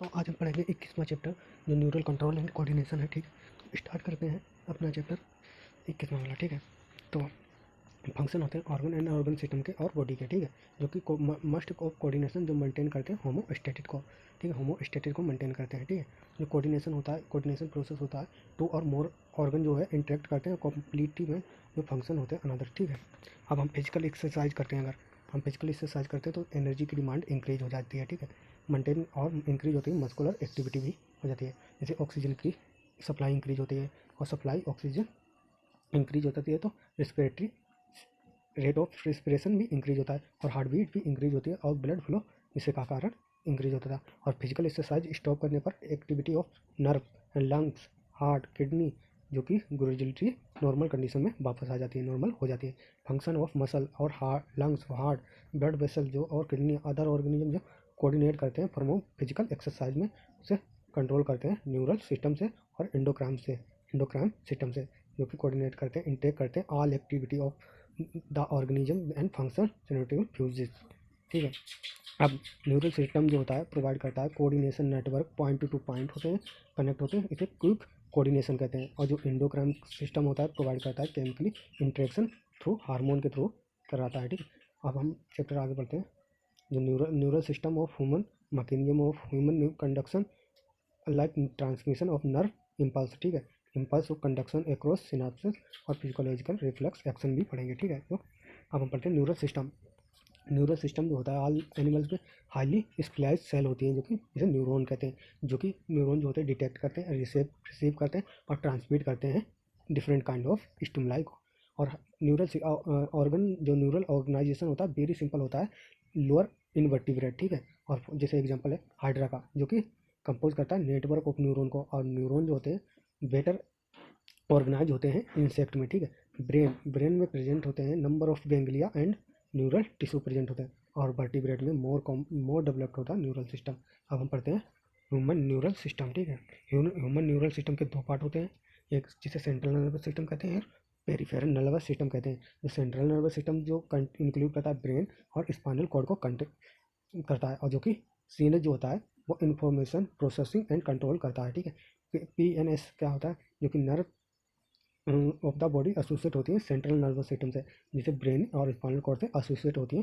तो आज हम पढ़ेंगे 21वां चैप्टर जो न्यूरल कंट्रोल एंड कोऑर्डिनेशन है। ठीक है, तो स्टार्ट करते हैं अपना चैप्टर 21वां वाला। ठीक है, तो फंक्शन होते हैं ऑर्गन एंड ऑर्गन सिस्टम के और बॉडी के। ठीक है, जो कि मस्ट ऑफ कोऑर्डिनेशन जो मेंटेन करते हैं होमोस्टेटिक को। ठीक है, होमोस्टेटिक को मेंटेन करते हैं। ठीक है, जो कोऑर्डिनेशन होता है, कोऑर्डिनेशन प्रोसेस होता है, टू और मोर ऑर्गन जो है इंटरेक्ट करते हैं कॉम्प्लीटली में जो फंक्शन होते हैं अनदर। ठीक है, अब हम फिजिकल एक्सरसाइज करते हैं। अगर हम फिजिकल एक्सरसाइज करते हैं तो एनर्जी की डिमांड इंक्रीज हो जाती है। ठीक है, मेंटेन और इंक्रीज होती है, मस्कुलर एक्टिविटी भी हो जाती है। जैसे ऑक्सीजन की सप्लाई इंक्रीज होती है, और सप्लाई ऑक्सीजन इंक्रीज हो जाती है तो रिस्पिरेटरी रेट ऑफ रिस्पिरेशन भी इंक्रीज होता है, और हार्ट बीट भी इंक्रीज होती है, और ब्लड फ्लो इसी का कारण इंक्रीज होता था। और फिजिकल एक्सरसाइज स्टॉप करने पर activity of nerve, lungs, heart, kidney जो कि ग्रेजुअली नॉर्मल कंडीशन में वापस आ जाती है, नॉर्मल हो जाती है। फंक्शन ऑफ मसल और heart, lungs, heart, blood vessel जो और किडनी अदर ऑर्गेनिज्म जो कोऑर्डिनेट करते हैं फॉर्म फिजिकल एक्सरसाइज में उसे कंट्रोल करते हैं न्यूरल सिस्टम से और एंडोक्राइन सिस्टम से, जो कि कोऑर्डिनेट करते हैं, इंटेक करते हैं all activity of the organism and function sensitive fuses. ठीक है, अब न्यूरल सिस्टम जो होता है प्रोवाइड करता है coordination network, point two point होते हैं, कनेक्ट होते हैं, इसे क्विक कोऑर्डिनेशन कहते हैं। और जो एंडोक्राइन सिस्टम होता है प्रोवाइड करता है केमिकली इंटरेक्शन थ्रू हार्मोन के थ्रू कराता है। ठीक है, अब हम चैप्टर आगे बढ़ते हैं। जो neural system of human mechanism of human conduction like transmission of nerve impulse. ठीक है, impulse of conduction across synapses और फिजियोलॉजिकल रिफ्लेक्स एक्शन भी पढ़ेंगे। ठीक है, तो अब हम पढ़ते हैं न्यूरल सिस्टम। न्यूरल सिस्टम जो होता है ऑल एनिमल्स में हाईली स्पेशलाइज्ड सेल होती हैं, जो कि इसे न्यूरॉन कहते हैं, जो कि न्यूरॉन जो होते हैं डिटेक्ट करते हैं, रिसीव करते हैं और ट्रांसमिट करते हैं डिफरेंट काइंड ऑफ स्टिमुलाई को। और न्यूरल ऑर्गन जो न्यूरल ऑर्गेनाइजेशन होता है वेरी सिंपल होता है, लोअर इनवर्टिब्रेट। ठीक है, और जैसे एग्जांपल है हाइड्रा का, जो कि कंपोज करता है नेटवर्क ऑफ न्यूरॉन को। और न्यूरॉन जो होते हैं बेटर ऑर्गेनाइज होते हैं इंसेक्ट में। ठीक है, ब्रेन में प्रेजेंट होते हैं number of ganglia and neural tissue present होते हैं, और वर्टिब्रेट में मोर डेवलप्ड होता है न्यूरल सिस्टम। अब हम पढ़ते हैं ह्यूमन न्यूरल सिस्टम। ठीक है, ह्यूमन न्यूरल सिस्टम के दो पार्ट होते हैं, एक जिसे सेंट्रल नर्वस सिस्टम कहते हैं, पेरिफेरल नर्वस सिस्टम कहते हैं। जो सेंट्रल नर्वस सिस्टम जो इंक्लूड करता है ब्रेन और स्पाइनल कॉर्ड को कंटेक्ट करता है, और जो कि सीएनएस जो होता है वो इंफॉर्मेशन प्रोसेसिंग एंड कंट्रोल करता है। ठीक है, पीएनएस क्या होता है, जो कि nerve of the body associate होती है सेंट्रल नर्वस सिस्टम से, जिसे ब्रेन और स्पाइनल कॉर्ड से एसोसिएट होती है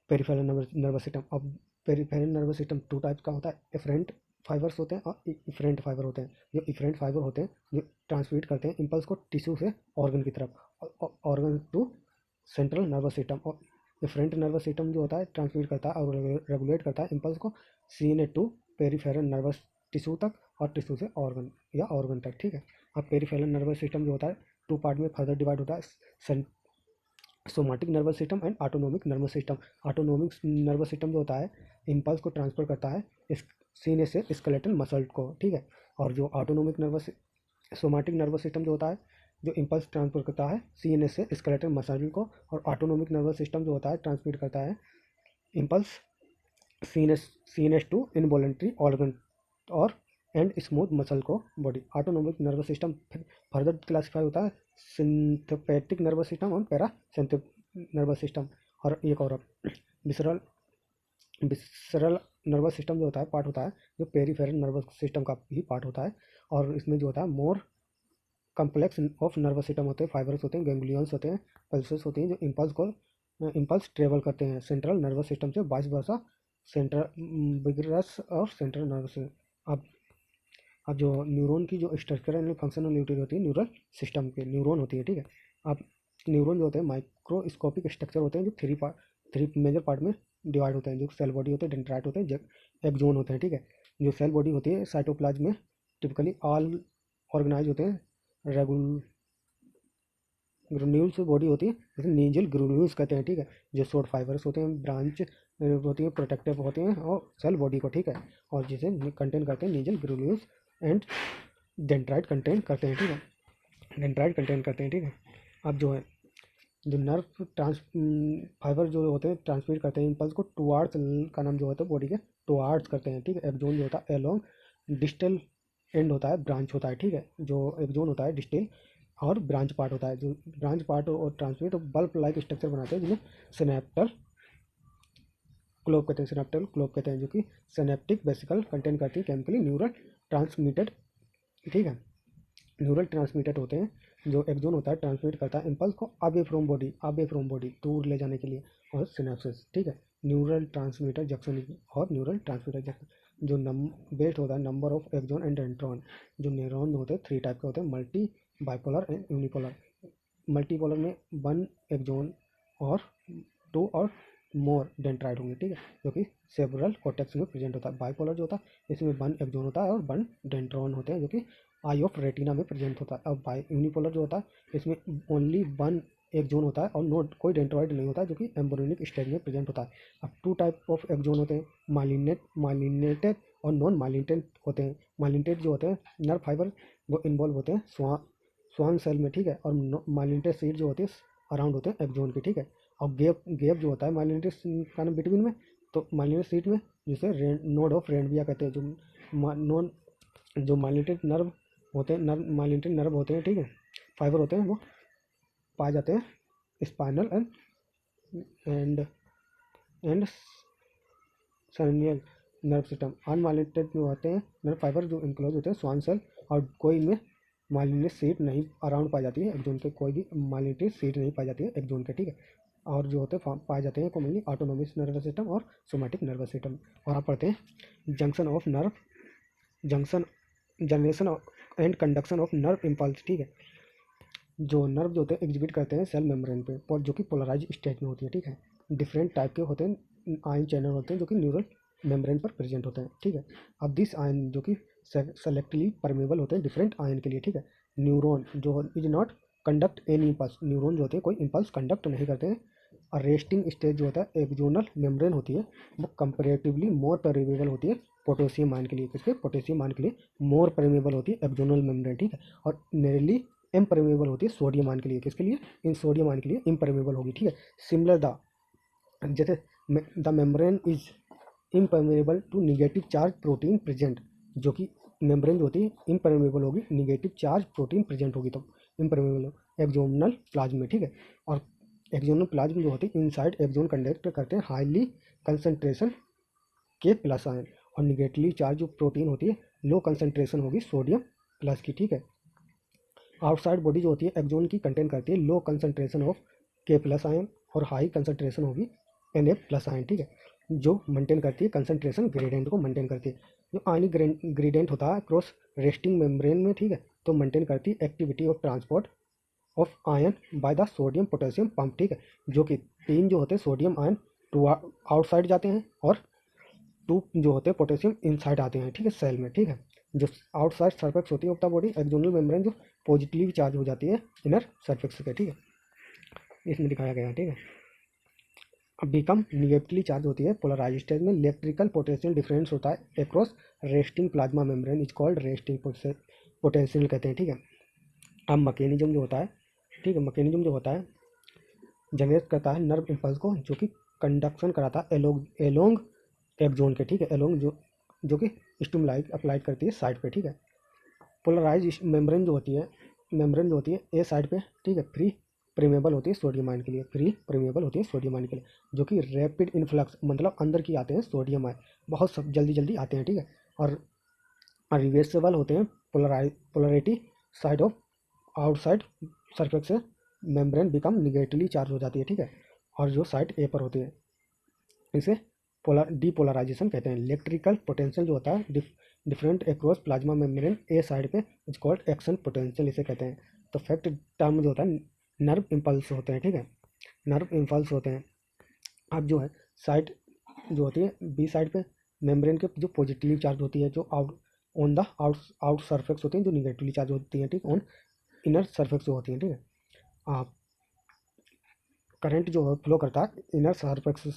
पेरिफेरल नर्वस सिस्टम। अब peripheral nervous system two types का होता है, एफरेंट फाइबर्स होते हैं और इफरेंट फाइबर होते हैं। जो इफरेंट फाइबर होते हैं जो ट्रांसमिट करते हैं इम्पल्स को टिश्यू से ऑर्गन की तरफ, organ to central nervous system. और इफरेंट नर्वस सिस्टम जो होता है ट्रांसमिट करता है और रेगुलेट करता है इम्पल्स को CNS to peripheral nervous tissue तक, और टिश्यू से ऑर्गन या ऑर्गन तक। ठीक है, अब पेरिफेरल नर्वस सिस्टम जो होता है टू पार्ट में फर्दर डिवाइड होता है, somatic nervous system and autonomic nervous system. Autonomic nervous system जो होता है इम्पल्स को ट्रांसफर करता है सीने से स्केलेटल मसल को। ठीक है, और जो autonomic nervous somatic nervous system जो होता है जो इम्पल्स ट्रांसफर करता है सीएनएस से स्केलेटल मसल को, और ऑटोनोमिक नर्वस सिस्टम जो होता है ट्रांसमिट करता है impulse CNS to involuntary organ और एंड स्मूथ मसल को body. Autonomic nervous system further classify होता है सिंथेटिक नर्वस सिस्टम और पैरा नर्वस सिस्टम। और एक और विसरल विसरल नर्वस सिस्टम जो होता है पार्ट होता है जो पेरिफेरल नर्वस सिस्टम का भी पार्ट होता है, और इसमें जो होता है मोर कम्प्लेक्स ऑफ नर्वस सिस्टम होते हैं, फाइबर्स होते हैं, गैंग्लियंस होते हैं, पल्सेस होती हैं जो इम्पल्स ट्रेवल करते हैं सेंट्रल नर्वस सिस्टम से वाइस वर्सा सेंट्रल बिगरस और सेंट्रल नर्वस। अब अब जो न्यूरॉन की जो स्ट्रक्चरल एंड फंक्शनल यूनिट होती है न्यूरल सिस्टम के न्यूरॉन होती है। ठीक है, अब न्यूरॉन जो होते हैं माइक्रोस्कोपिक स्ट्रक्चर होते हैं जो थ्री मेजर पार्ट में डिवाइड होते हैं, जो सेल बॉडी होते हैं, डेंड्राइट होते हैं, एक्सोन होते हैं। ठीक है, जो सेल बॉडी होती है साइटोप्लाज्म में टिपिकली ऑल ऑर्गेनाइज होते हैं, रेगुल ग्रेन्यूल्स बॉडी होती है जैसे नीजल ग्रेन्यूल्स कहते हैं। ठीक है, जो शॉर्ट फाइबर्स होते हैं, ब्रांच होती है, प्रोटेक्टिव होते हैं और सेल बॉडी को। ठीक है, और जिसे कंटेन करते हैं nasal granules and dendrite contain करते हैं। ठीक है, डेंड्राइट कंटेन करते हैं। ठीक है, अब जो है जो नर्व फाइबर जो होते हैं ट्रांसमिट करते हैं इम्पल्स को टुवार्ड्स का नाम जो होता है बॉडी के टुवार्ड्स करते हैं। ठीक है, एक्सोन जो होता है एलोंग डिस्टल एंड होता है, ब्रांच होता है। ठीक है, जो एक्सोन होता है डिस्टल और ब्रांच पार्ट होता है, जो ब्रांच पार्ट और ट्रांसमिट बल्ब लाइक स्ट्रक्चर बनाते हैं जिन्हें सिनेप्टर क्लोब कहते हैं, सिनेप्टल क्लोब कहते हैं, जो कि सिनेप्टिक वेसिकल कंटेन करती है केमिकली न्यूरल ट्रांसमिटेड, ठीक है। न्यूरल ट्रांसमिटेड होते हैं जो एक्सोन होता है ट्रांसमिट करता है इम्पल्स को अवे फ्रॉम बॉडी दूर ले जाने के लिए, और सिनेप्सिस, ठीक है। न्यूरल ट्रांसमीटर जंक्शन और न्यूरल ट्रांसमीटर जंक्शन जो बेस्ड होता है number of axon and dendron. जो न्यूरॉन होते हैं 3 टाइप के होते हैं, multi, bipolar and unipolar. Multipolar में 1 एक्सोन और 2 और मोर डेंड्राइड होंगे, ठीक है, जो कि सेवरल कॉर्टेक्स में प्रेजेंट होता है। बाइपोलर जो होता है इसमें 1 एक्सोन होता है और 1 डेंड्रॉन होते हैं, जो कि आई ऑफ रेटिना में प्रेजेंट होता है। अब बाई यूनिपोलर जो होता है इसमें ओनली 1 एक्सोन होता है और नोट कोई डेंड्रॉइड नहीं होता, जो कि एम्ब्रियोनिक स्टेज में प्रेजेंट होता है। अब 2 टाइप ऑफ एक्सोन होते हैं, माइलिनेटेड और नॉन माइलिनेटेड होते हैं। माइलिनेटेड जो होते हैं नर्व फाइबर वो इन्वॉल्व होते हैं स्वान सेल में, ठीक है, और माइलिनेटेड सीट जो होती है अराउंड होते हैं एक्सोन के, ठीक है। और गैप जो होता है माइलिनेटेड का बिटवीन में, तो माइलिनेटेड सीट में जिसे नोड ऑफ रेनविया कहते हैं। जो माइलिनेटेड नर्व होते हैं, माइलिनेटेड नर्व होते हैं, ठीक है, फाइबर होते हैं, वो पाए जाते हैं spinal and and cranial nerve system. Unmyelinated जो होते हैं नर्व फाइबर जो इनक्लोज होते हैं स्वान सेल, और कोई में माइलिनेटेड सीट नहीं अराउंड पाई जाती है एक्सोन के, कोई भी माइलिनेटेड सीट नहीं पाई जाती है एक्सोन के, ठीक है। और जो होते हैं पाए जाते हैं कॉमनली ऑटोनोमिक नर्वस सिस्टम और सोमैटिक नर्वस सिस्टम। और आप पढ़ते हैं junction of nerve, junction generation and conduction of nerve impulse, ठीक है। जो नर्व जो होते हैं एग्जिबिट करते हैं सेल मेम्ब्रेन पे, और जो कि पोलराइज स्टेज में होती है, ठीक है। डिफरेंट टाइप के होते हैं आयन चैनल होते हैं जो कि न्यूरल मेम्ब्रेन पर प्रेजेंट होते हैं, ठीक है। अब दिस आयन जो कि सेलेक्टिवली परमेबल होते हैं डिफरेंट आयन के लिए, ठीक है। न्यूरॉन जो is not conduct any impulse, neuron जो होते हैं कोई इम्पल्स कंडक्ट नहीं करते हैं। और रेस्टिंग स्टेज जो होता है एक्सोनल मेम्ब्रेन होती है, वो कंपेरेटिवली मोर परमेबल होती है पोटेशियम आयन के लिए। किसके? पोटेशियम आयन के लिए मोर परमेबल होती है एक्सोनल मेम्ब्रेन, ठीक है। और नेरली इम्परमेबल होती है सोडियम आयन के लिए। किसके लिए? इन सोडियम आयन के लिए इम्परमेबल होगी, ठीक है। सिमिलर द जैसे the membrane is impermeable to negative charge protein present, जो कि मेम्ब्रेन जो होती है इम्परमेबल होगी, निगेटिव चार्ज प्रोटीन प्रेजेंट होगी तो इम्परमेबल एक्सोनल प्लाज्म में, ठीक है। और एक्सोनल प्लाज्म जो होती है इनसाइड एक्सोन कंडक्ट करते हैं हाईली कंसंट्रेशन के प्लस आयन, और निगेटिवली चार्ज जो प्रोटीन होती है लो कंसंट्रेशन होगी सोडियम प्लस की, ठीक है। आउटसाइड बॉडी जो होती है एक्सोन की कंटेन करती है लो कंसंट्रेशन ऑफ के प्लस आयन और हाई कंसंट्रेशन होगी एन ए प्लस आयन, ठीक है, जो मेंटेन करती है कंसंट्रेशन ग्रेडियंट को मेंटेन करती है। जो आयनिक ग्रेडियंट होता है क्रॉस रेस्टिंग मेम्ब्रेन में, ठीक है, तो मेंटेन करती है activity of transport of ion by the sodium potassium pump, ठीक है। जो कि 3 जो होते हैं सोडियम आयन टू आउटसाइड जाते हैं और 2 जो होते हैं पोटेशियम इनसाइड आते हैं, ठीक है, सेल में, ठीक है। जो आउटसाइड सरफेक्स होती है of the body axonal membrane जो पॉजिटिवली चार्ज हो जाती है इनर सरफेक्स पे, ठीक है, इसमें दिखाया गया है, ठीक है। अब बिकम निगेटिवली चार्ज होती है पोलराइज स्टेज में, इलेक्ट्रिकल पोटेंशियल डिफरेंस होता है across resting plasma membrane is called resting potential कहते हैं, ठीक है। अब मैकेनिज्म जो होता है, ठीक है, मैकेनिज्म जो होता है जनरेट करता है नर्व इम्पल्स को, जो कि कंडक्शन कराता है एलोंग एक्सोन के, ठीक है, एलोंग जो कि स्टिमुलाई अप्लाइड करती है साइड पे, ठीक है। पोलराइज मेम्ब्रेन जो होती है, मेम्ब्रेन जो होती है ए साइड पे, ठीक है, फ्री प्रीमेबल होती है सोडियम आयन के लिए, फ्री प्रीमेबल होती है सोडियम आयन के लिए, जो कि रैपिड इन्फ्लक्स मतलब अंदर की आते हैं सोडियम आयन, बहुत सब जल्दी जल्दी आते हैं, ठीक है। और रिवर्सेबल होते हैं polarity side of outside surface से मेम्ब्रेन बिकम निगेटिवली चार्ज हो जाती है, ठीक है। और जो साइड ए पर होती है इसे डीपोलराइजेशन कहते हैं। इलेक्ट्रिकल पोटेंशियल जो होता है डिफरेंट अक्रॉस प्लाज्मा मेम्ब्रेन ए साइड पे इज कॉल्ड एक्शन पोटेंशियल इसे कहते हैं। तो फैक्ट टर्म जो होता है नर्व इम्पल्स होते हैं, ठीक है, नर्व इम्पल्स होते हैं। अब जो है साइड जो होती है बी साइड पे मेम्ब्रेन के जो पॉजिटिवली चार्ज होती है, जो ऑन द आउट सरफेक्स होती हैं जो निगेटिवली चार्ज होती हैं, ठीक, ऑन इनर सरफेक्स जो होती हैं, ठीक है। आप करंट जो फ्लो करता है इनर सरफेक्स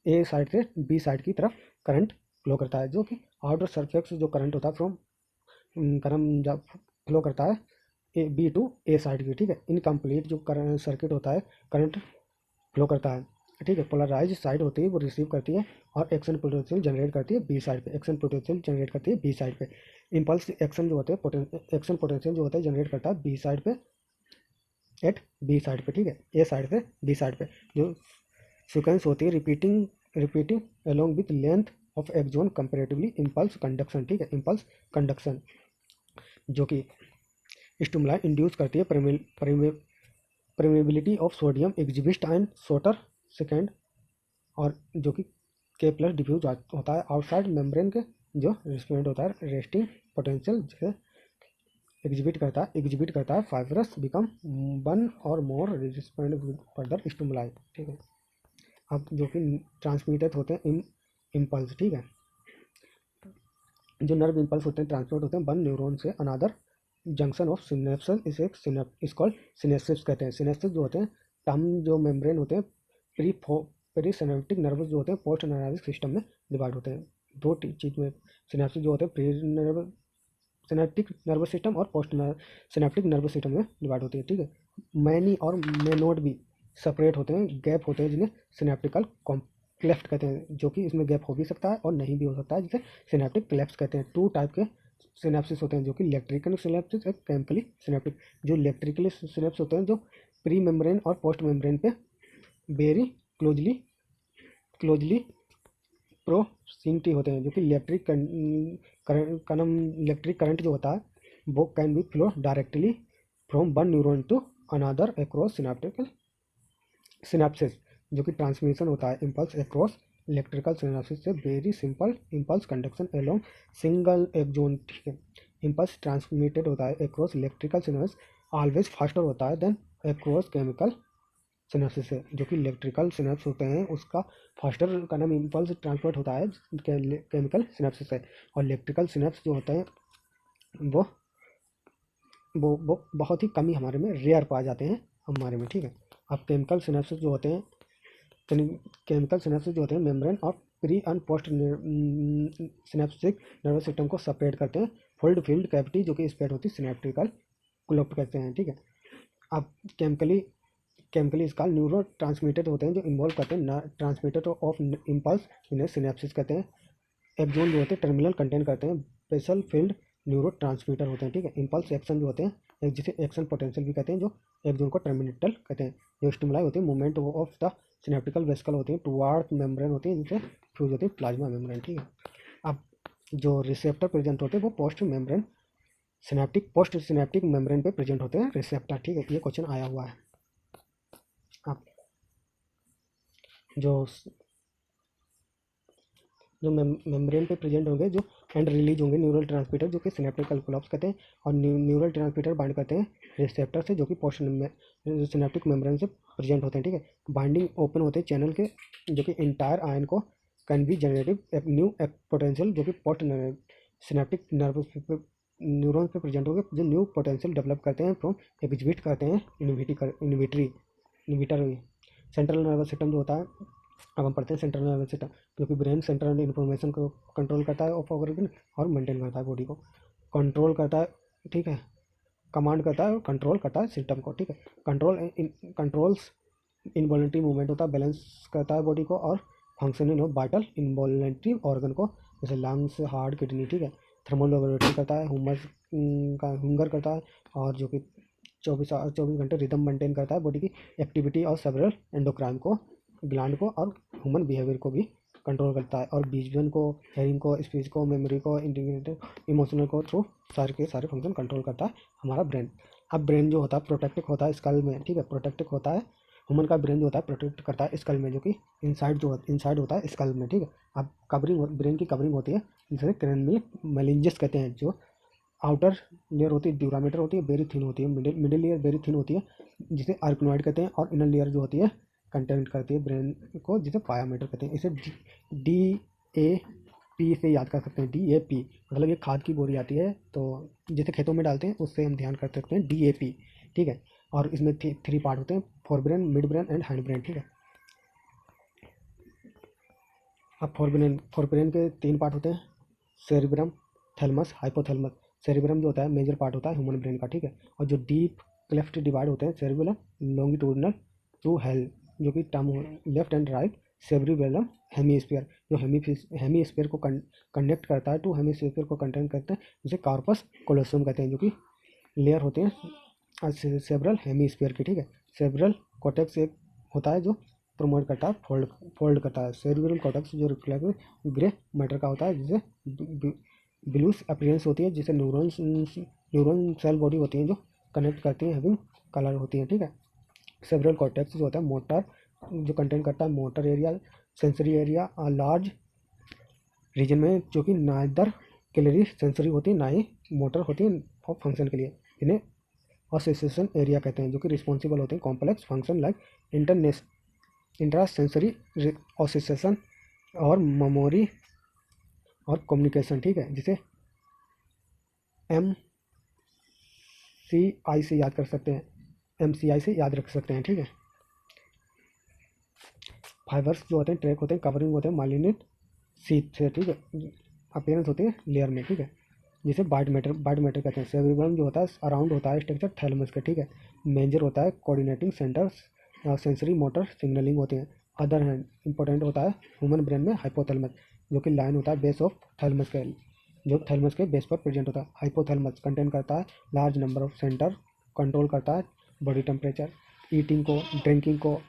ए साइड से बी साइड की तरफ करंट फ्लो करता है, जो कि आउटर सरफेक्स जो करंट होता है फ्रॉम करंट जब फ्लो करता है A B to A side की, ठीक है। इनकम्प्लीट जो करंट सर्किट होता है करंट फ्लो करता है, ठीक है। पोलराइज साइड होती है वो रिसीव करती है और एक्शन पोटेंशियल जनरेट करती है बी साइड पे, एक्शन पोटेंशियल जनरेट करती है बी साइड पे। इम्पल्स एक्शन जो होते हैं एक्शन पोटेंशियल जो होता है जनरेट करता है बी साइड पे एट बी साइड पे, ठीक है, ए साइड से बी साइड पे। जो सीक्वेंस होती है repeating along with length of axon comparatively impulse conduction, ठीक है, इम्पल्स कंडक्शन जो कि स्टिमुलाई इंड्यूस करती है permeability of sodium exhibit and shorter second, और जो कि के प्लस डिफ्यूज होता है आउटसाइड मेम्ब्रेन के, जो रिस्पेंड होता है रेस्टिंग पोटेंशियल जिसे एग्जिबिट करता है फाइब्रस बिकम वन और मोर रिस्पेंड फर्दर स्टिमुलाई, ठीक है। अब जो कि ट्रांसमिटेड होते हैं इम्पल्स, ठीक है, जो नर्व इम्पल्स होते हैं ट्रांसमिट होते हैं वन न्यूरॉन से अनादर जंक्शन ऑफ सिनेप्सन, इसे एक इस कॉल्ड सिनेप्सिस कहते हैं। सिनेप्सिस जो होते हैं टर्म जो मेम्ब्रेन होते हैं प्री सिनेप्टिक नर्वस जो होते हैं पोस्ट नर्वस सिस्टम में डिवाइड होते हैं। दो चीज में सिनेप्सिस जो होते हैं प्री सिनेप्टिक नर्वस सिस्टम और पोस्ट सिनेप्टिक नर्वस सिस्टम में डिवाइड होती है, ठीक है। मैनी और मे नोट भी सेपरेट होते हैं, गैप होते हैं जिन्हें सिनेप्टिकल क्लेफ्ट कहते हैं, जो कि इसमें गैप हो भी सकता है और नहीं भी हो सकता है, जिसे सिनेप्टिक क्लेफ्ट कहते हैं। टू टाइप के सिनेप्सिस होते हैं, जो कि इलेक्ट्रिकल सिनेप्सिस और केमिकली सिनेप्टिक। जो इलेक्ट्रिकली सिनेप्स होते हैं जो प्री मेम्ब्रेन और पोस्ट मेम्ब्रेन पे वेरी क्लोजली प्रोक्सिमिटी होते हैं, जो कि इलेक्ट्रिक करंट जो होता है वो can be flow directly from one neuron to another across synapsis, जो कि ट्रांसमिशन होता है इम्पल्स अक्रॉस इलेक्ट्रिकल सिनेप्सिस से very simple impulse conduction along single axon, ठीक है। इम्पल्स ट्रांसमिटेड होता है across electrical synapse always faster होता है देन अक्रॉस केमिकल सिनेप्सिस से, जो कि इलेक्ट्रिकल सिनेप्स होते हैं उसका फास्टर का नाम इम्पल्स ट्रांसपोर्ट होता है केमिकल सिनेप्सिस से, और इलेक्ट्रिकल सिनेप्स जो होते हैं वो बहुत ही कम ही हमारे में रेयर पाए जाते हैं हमारे में, ठीक है। अब केमिकल सिनेप्सिस जो होते हैं मेम्ब्रेन और pre and post synaptic nervous system को सेपरेट करते हैं फोल्ड फील्ड कैविटी, जो कि स्प्रेड होती है सिनेप्टिकल क्लोफ्ट कहते हैं, ठीक है। अब केमिकली इसका न्यूरो ट्रांसमीटर होते हैं जो इन्वॉल्व करते हैं ट्रांसमीटर ऑफ इम्पल्स, इन्हें सिनेप्सिस कहते हैं। एक्सोन जो होते हैं टर्मिनल कंटेन करते हैं बेसल फील्ड न्यूरो ट्रांसमीटर होते हैं, ठीक है। इम्पल्स एक्शन जो होते हैं जिसे एक्शन पोटेंशियल भी कहते हैं, जो एक्सोन को टर्मिनेटल कहते हैं। जो स्टिमुलाई होते हैं मूवमेंट ऑफ द सिनेप्टिकल वेसिकल होते हैं टुवार्ड मेम्ब्रेन होते हैं, जिनसे फ्यूज होते हैं प्लाज्मा मेम्ब्रेन, ठीक है। अब जो रिसेप्टर प्रेजेंट होते हैं वो पोस्ट सिनेप्टिक मेम्ब्रेन पे प्रेजेंट होते हैं रिसेप्टर, ठीक है। ये क्वेश्चन आया हुआ है। अब जो मेम्ब्रेन पे प्रेजेंट होंगे जो एंड रिलीज होंगे न्यूरल ट्रांसमीटर, जो कि सिनेप्टिकल कोलॉप्स कहते हैं, और न्यूरल ट्रांसमीटर बाइंड करते हैं रिसेप्टर से, जो कि पोस्ट सिनेप्टिक मेम्ब्रेन से प्रेजेंट होते हैं, ठीक है। बाइंडिंग ओपन होते हैं चैनल के, जो कि इंटायर आयन को can be generative new potential, जो कि पोस्ट सिनेप्टिक न्यूरॉन्स पे प्रेजेंट होंगे जो न्यू पोटेंशियल डेवलप करते हैं फ्रॉम एग्जिबिट करते हैं इन्विटर सेंट्रल नर्वस सिस्टम जो होता है। अब हम पढ़ते हैं सेंट्रल नर्वस सिस्टम, जो कि ब्रेन सेंट्रल इन्फॉर्मेशन को कंट्रोल करता है ऑफ ऑर्गन और मेंटेन करता है बॉडी को, कंट्रोल करता है, ठीक है, कमांड करता है और कंट्रोल करता है सिस्टम को, ठीक है। कंट्रोल्स इनवॉलेंट्री मूवमेंट होता है, बैलेंस करता है बॉडी को और functioning of vital involuntary organ को, जैसे लंग्स हार्ट किडनी, ठीक है। थर्मल रेगुलेटरी करता है, हुंगर करता है, और जो कि 24 घंटे रिदम मेंटेन करता है बॉडी की एक्टिविटी, और सेवरल एंडोक्राइन को ग्लैंड को और ह्यूमन बिहेवियर को भी कंट्रोल करता है, और विजन को, हेयरिंग को, स्पीच को, मेमोरी को, इंटीग्रेटेड इमोशनल को थ्रू सारे के सारे फंक्शन कंट्रोल करता है हमारा ब्रेन। अब ब्रेन जो होता है प्रोटेक्टिव होता है स्कल में, ठीक है, प्रोटेक्टिव होता है ह्यूमन का ब्रेन जो होता है प्रोटेक्ट करता है स्कल में, जो कि इनसाइड होता है स्कल में, ठीक है। अब कवरिंग ब्रेन की कवरिंग होती है जिसे क्रैनियल मेनिंजेस कहते हैं। जो आउटर लेयर होती है ड्यूरामीटर होती है, वेरी थिन होती है, मिडिल लेयर वेरी थिन होती है जिसे आर्कनॉइड कहते हैं, और इनर लेयर जो होती है कंटेंट करती है ब्रेन को, जिसे पायामीटर कहते हैं। इसे DAP से याद कर सकते हैं। DAP मतलब ये खाद की बोरी आती है तो जिसे खेतों में डालते हैं, उससे हम ध्यान कर सकते हैं DAP, ठीक है। और इसमें 3 पार्ट होते हैं, fore brain, mid brain and hind brain, ठीक है। अब फोर ब्रेन के 3 पार्ट होते हैं, सेरिब्रम, थैलमस, हाइपोथैलमस। सेरिब्रम जो होता है मेजर पार्ट होता है ह्यूमन ब्रेन का, ठीक है। और जो डीप क्लेफ्ट डिवाइड होते हैं सेरिबेलम लॉन्गिट्यूडनल टू हेल, जो कि term left and right cerebellum hemisphere, जो हेमीस्फीयर को कनेक्ट करता है टू हेमीस्फीयर को कंटेन करते हैं, जिसे कार्पस कोलोसम कहते हैं, जो कि लेयर होते हैं सेब्रल हेमीस्फीयर के, ठीक है। सेब्रल कॉर्टेक्स एक होता है जो प्रमोट करता है, फोल्ड करता है। सेरिब्रल कॉर्टेक्स जो रिफ्लेक्स ग्रे मैटर का होता है, जिसे ब्लूस अपीयरेंस होती है, जिसे न्यूरॉन सेल बॉडी होती है जो कनेक्ट करती हैं, हैविंग कलर होती है, ठीक है। सेरेब्रल कॉर्टेक्स जो होता है मोटर, जो कंटेंट करता है motor area, sensory area large region में, जो कि नाइदर क्लियरली सेंसरी होती है ना ही मोटर होती है और फंक्शन के लिए। इन्हें एसोसिएशन एरिया कहते हैं, जो कि रिस्पॉन्सिबल होते हैं complex function like intra sensory association और मेमोरी और कम्युनिकेशन, ठीक है, जिसे MCI से याद कर सकते हैं, MCI से याद रख सकते हैं, ठीक है। फाइबर्स जो होते हैं ट्रैक होते हैं, कवरिंग होते हैं माइलिनेट शीट से, ठीक है, अपीयरेंस होती है लेयर में, ठीक है, जिसे बाइट मैटर कहते हैं। सेरिब्रम जो होता है अराउंड होता है स्ट्रक्चर थैलेमस का, ठीक है। मेजर होता है coordinating centres, sensory motor signalling होते हैं। अदर हैंड इंपॉर्टेंट होता है ह्यूमन ब्रेन में हाइपोथैलेमस, जो कि लाइन होता है बेस ऑफ थैलेमस के, जो थैलेमस के बेस पर प्रेजेंट होता है। हाइपोथैलेमस कंटेंट करता है large number of center, control करता है बॉडी टेम्परेचर, ईटिंग को, ड्रिंकिंग को,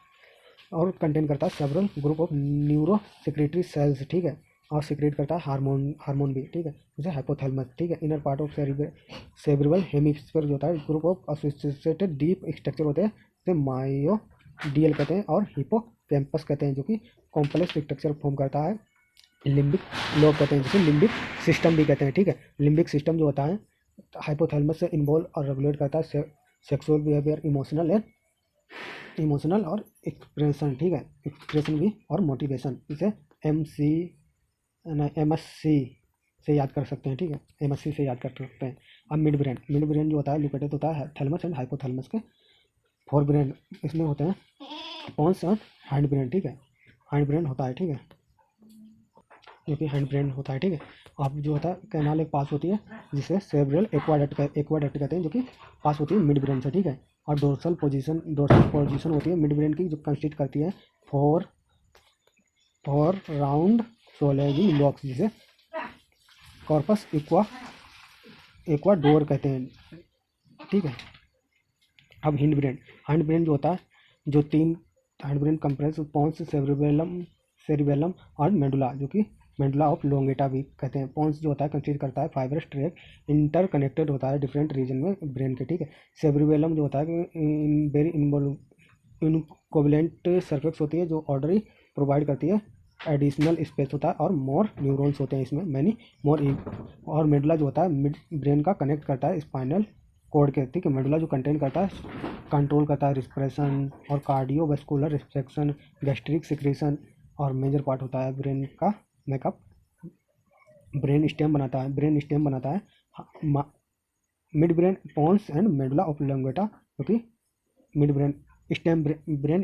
और कंटेन करता है several group of neuro secretory cells, ठीक है, और सिक्रेट करता है हार्मोन भी, ठीक है, जैसे हाइपोथैलेमस, ठीक है। Inner part of cerebral hemisphere जो होता है group of associated deep structure होते हैं, जैसे मायोडियल कहते हैं और हिपोकैम्पस कहते हैं, जो कि कॉम्प्लेक्स स्ट्रक्चर फॉर्म करता है। लिम्बिक लोब कहते हैं, जिसे लिम्बिक सिस्टम भी कहते हैं, ठीक है। लिम्बिक सिस्टम जो होता है हाइपोथैलेमस से इन्वॉल्व और रेगुलेट करता है सेक्सुअल बिहेवियर, इमोशनल और एक्सप्रेशन, ठीक है, एक्सप्रेशन भी और मोटिवेशन। इसे MSC से याद कर सकते हैं, ठीक है, MSC से याद कर सकते हैं। अब मिड ब्रेन जो होता है लोकेटेड होता है थैलेमस एंड हाइपोथैलेमस के। फोर ब्रेन इसमें होते हैं पॉन्स और हैंड ब्रेन, ठीक है, हैंड ब्रेन होता है, ठीक है, जो कि हैंड ब्रेन होता है, ठीक है। अब जो होता है कैनाल एक पास होती है, जिसे सेरेब्रल एक्वाडक्ट कहते हैं, जो कि पास होती है मिड ब्रेन से, ठीक है। और डोर्सल पोजीशन होती है मिड ब्रेन की, जो कंस्टिट करती है फोर राउंड सोलेजिंग लॉक्स, जिसे कॉर्पस एक्वाडोर कहते हैं, ठीक है। अब हैंड ब्रेन जो होता है, जो तीन hind brain comprises pons, cerebellum और मेडुला, जो कि मेडुला ऑफ लोंगेटा भी कहते हैं। पॉन्स जो होता है कंसिस्ट करता है फाइबरस ट्रैक, इंटरकनेक्टेड होता है डिफरेंट रीजन में ब्रेन के, ठीक है। सेरिबेलम जो होता है वेरी इनकोवलेंट सर्फेक्स होती है, जो ऑर्डरी प्रोवाइड करती है, एडिशनल स्पेस होता है और मोर न्यूरॉन्स होते हैं इसमें, मैनी मोर। और मेडुला जो होता है मिड ब्रेन का कनेक्ट करता है स्पाइनल कोड के, ठीक है। मेडुला जो कंटेन करता है कंट्रोल करता है रिस्पिरेशन और कार्डियोवास्कुलर रिफ्लेक्शन, गैस्ट्रिक सिक्रेशन, और मेजर पार्ट होता है ब्रेन का मेकअप, ब्रेन स्टेम बनाता है mid brain pons and medulla oblongata, क्योंकि मिड ब्रेन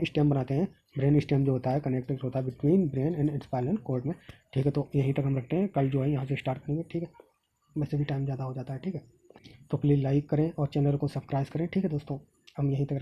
स्टेम बनाते हैं। ब्रेन स्टेम जो होता है कनेक्टेड होता है between brain and spinal cord में, ठीक है। तो यहीं तक हम रखते हैं, कल जो है यहाँ से स्टार्ट करेंगे, ठीक है। वैसे भी टाइम ज़्यादा हो जाता है, ठीक है। तो प्लीज़ लाइक करें और चैनल को सब्सक्राइब करें, ठीक है दोस्तों। हम यहीं तक रखते हैं।